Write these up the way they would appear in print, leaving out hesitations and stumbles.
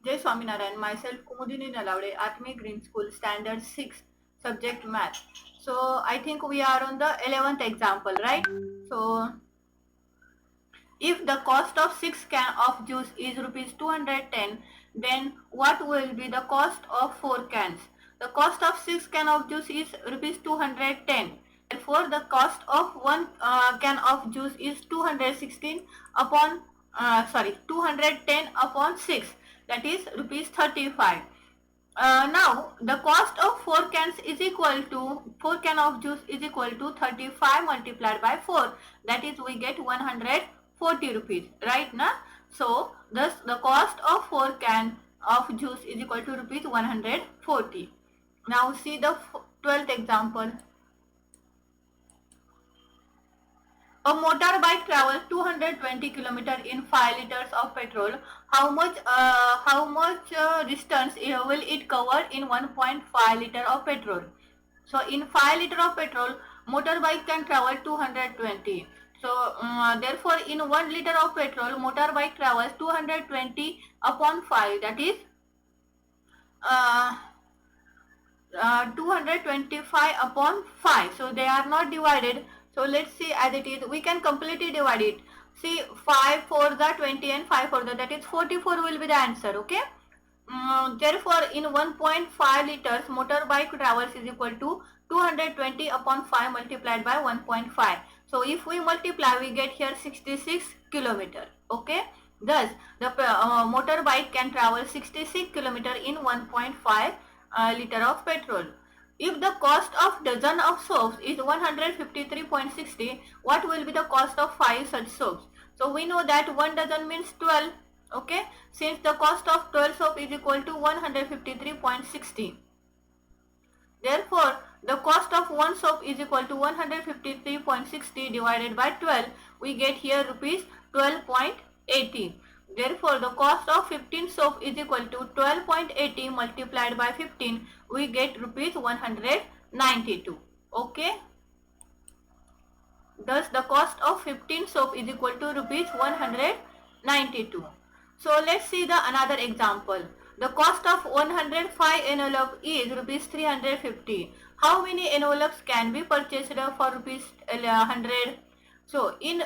Jai Swaminarayan, myself Kumudini Nalaude, Atmi Green School, Standard 6, subject Math. So I think we are on the 11th example, right? So if the cost of 6 can of juice is rupees 210, then what will be the cost of 4 cans? The cost of 6 can of juice is rupees 210. Therefore, the cost of 1 can of juice is 216 upon 210 upon 6, that is rupees 35. Now the cost of 4 cans is equal to 4 can of juice is equal to 35 multiplied by 4, that is we get 140 rupees, right na? So thus the cost of 4 can of juice is equal to rupees 140. Now see the 12th example. A motorbike travels 220 km in 5 liters of petrol. How much distance will it cover in 1.5 liter of petrol? So in 5 liter of petrol, motorbike can travel 220. So therefore in 1 liter of petrol, motorbike travels 220 upon 5, that is 225 upon 5. So they are not divided. So let's see as it is. We can completely divide it. See, 5 for the 20 and 5 for the, that is 44 will be the answer. Okay. Therefore, in 1.5 liters, motorbike travels is equal to 220 upon 5 multiplied by 1.5. So if we multiply, we get here 66 kilometer. Okay. Thus, the motorbike can travel 66 kilometer in 1.5 liter of petrol. If the cost of dozen of soaps is 153.60, what will be the cost of 5 such soaps? So we know that 1 dozen means 12. Okay, since the cost of 12 soap is equal to 153.60. Therefore, the cost of 1 soap is equal to 153.60 divided by 12. We get here rupees 12.80. Therefore, the cost of 15 soap is equal to 12.80 multiplied by 15. We get rupees 192. Okay. Thus, the cost of 15 soap is equal to rupees 192. So, let's see the another example. The cost of 105 envelope is rupees 350. How many envelopes can be purchased for rupees 100? So in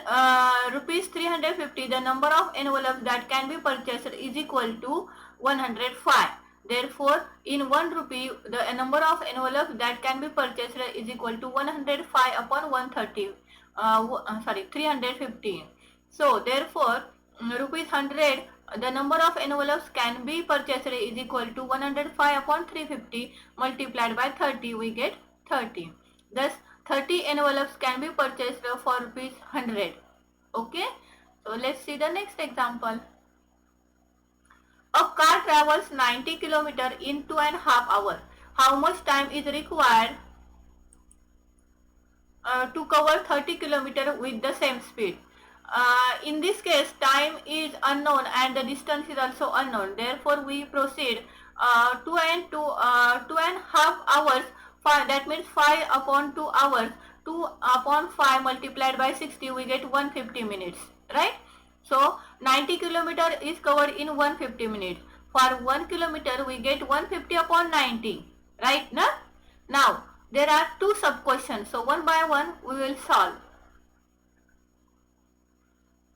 rupees 350, the number of envelopes that can be purchased is equal to 105. Therefore, in 1 rupee, the number of envelopes that can be purchased is equal to 105 upon 130. 350. So therefore, rupees 100, the number of envelopes can be purchased is equal to 105 upon 350 multiplied by 30. We get 30. Thus 30 envelopes can be purchased for rupees 100. Okay. So let's see the next example. A car travels 90 km in 2.5 hours. How much time is required to cover 30 km with the same speed? In this case, time is unknown and the distance is also unknown. Therefore, we proceed 2.5 hours. That means 5 upon 2 hours. 2 upon 5 multiplied by 60, we get 150 minutes, right? So 90 kilometer is covered in 150 minutes. For 1 kilometer, we get 150 upon 90, right? Now there are 2 sub questions. So one by one we will solve.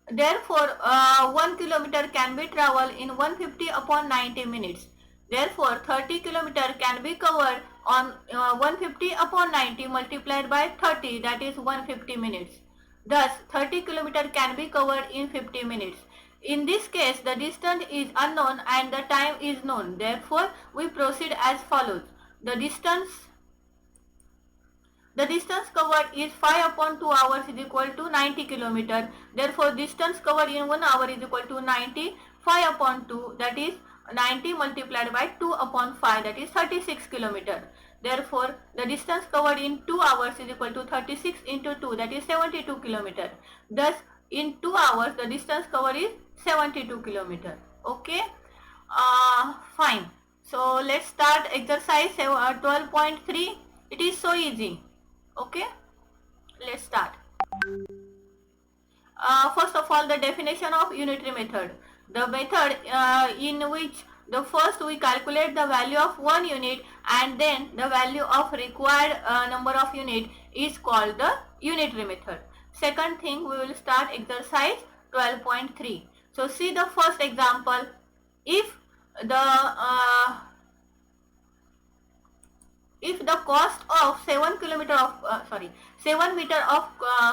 Therefore, 1 kilometer can be traveled in 150 upon 90 minutes. Therefore, 30 kilometer can be covered on 150 upon 90 multiplied by 30, that is 150 minutes. Thus, 30 kilometer can be covered in 50 minutes. In this case, the distance is unknown and the time is known. Therefore, we proceed as follows. The distance covered is 5 upon 2 hours is equal to 90 km. Therefore, distance covered in 1 hour is equal to 90. 5 upon 2, that is 90 multiplied by 2 upon 5, that is 36 km. Therefore, the distance covered in 2 hours is equal to 36 into 2, that is 72 km. Thus, in 2 hours, the distance covered is 72 km. Okay. Fine. So, let's start exercise 12.3. It is so easy. Okay, let's start. First of all, the definition of unitary method. The method in which the first we calculate the value of 1 unit, and then the value of required number of unit is called the unitary method. Second thing, we will start exercise 12.3. So see the first example. If the cost of 7 meter of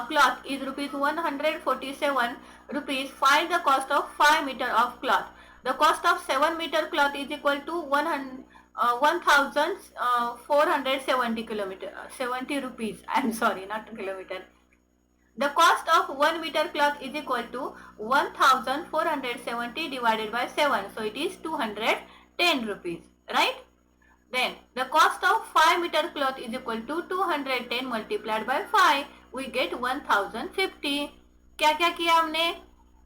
cloth is rupees 147 rupees, find the cost of 5 meter of cloth. The cost of 7 meter cloth is equal to 1470 70 rupees. I'm sorry, not kilometer. The cost of 1 meter cloth is equal to 1470 divided by 7. So it is 210 rupees, right? Then the cost of 5 meter cloth is equal to 210 multiplied by 5. We get 1050. क्या क्या किया हमने?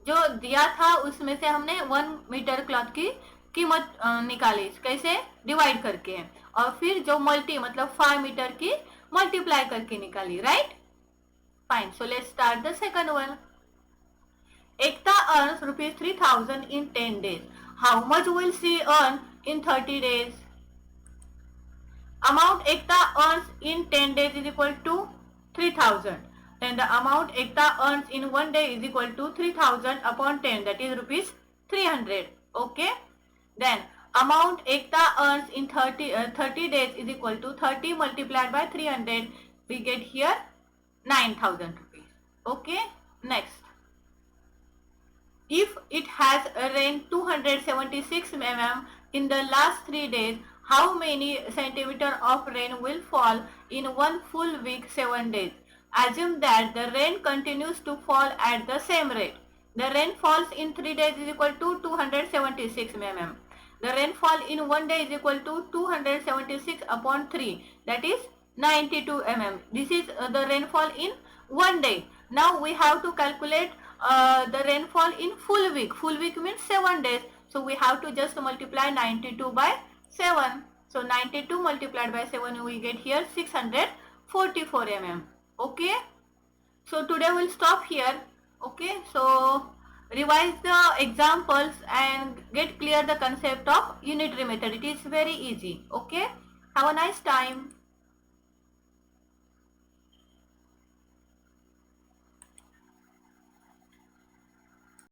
जो दिया था उसमें से हमने 1 मीटर क्लॉथ की कीमत निकाली. कैसे? डिवाइड करके, और फिर जो मल्टी मतलब 5 मीटर की मल्टीप्लाई करके निकाली. Right? Fine. So let's start the second one. Ekta earns rupees 3000 in 10 days. How much will she earn in 30 days? Amount Ekta earns in 10 days is equal to 3000. Then the amount Ekta earns in 1 day is equal to 3000 upon 10, that is rupees 300. Okay. Then amount Ekta earns in 30 days is equal to 30 multiplied by 300. We get here 9000 rupees. Okay. Next. If it has rained 276 mm in the last 3 days, how many centimeter of rain will fall in one full week 7 days? Assume that the rain continues to fall at the same rate. The rain falls in 3 days is equal to 276 mm. The rainfall in 1 day is equal to 276 upon 3, that is 92 mm. This is the rainfall in 1 day. Now we have to calculate the rainfall in full week. Full week means 7 days. So we have to just multiply 92 by 7. So 92 multiplied by 7, we get here 644 mm. Okay. So today we'll stop here. Okay. So revise the examples and get clear the concept of unitary method. It is very easy. Okay. Have a nice time.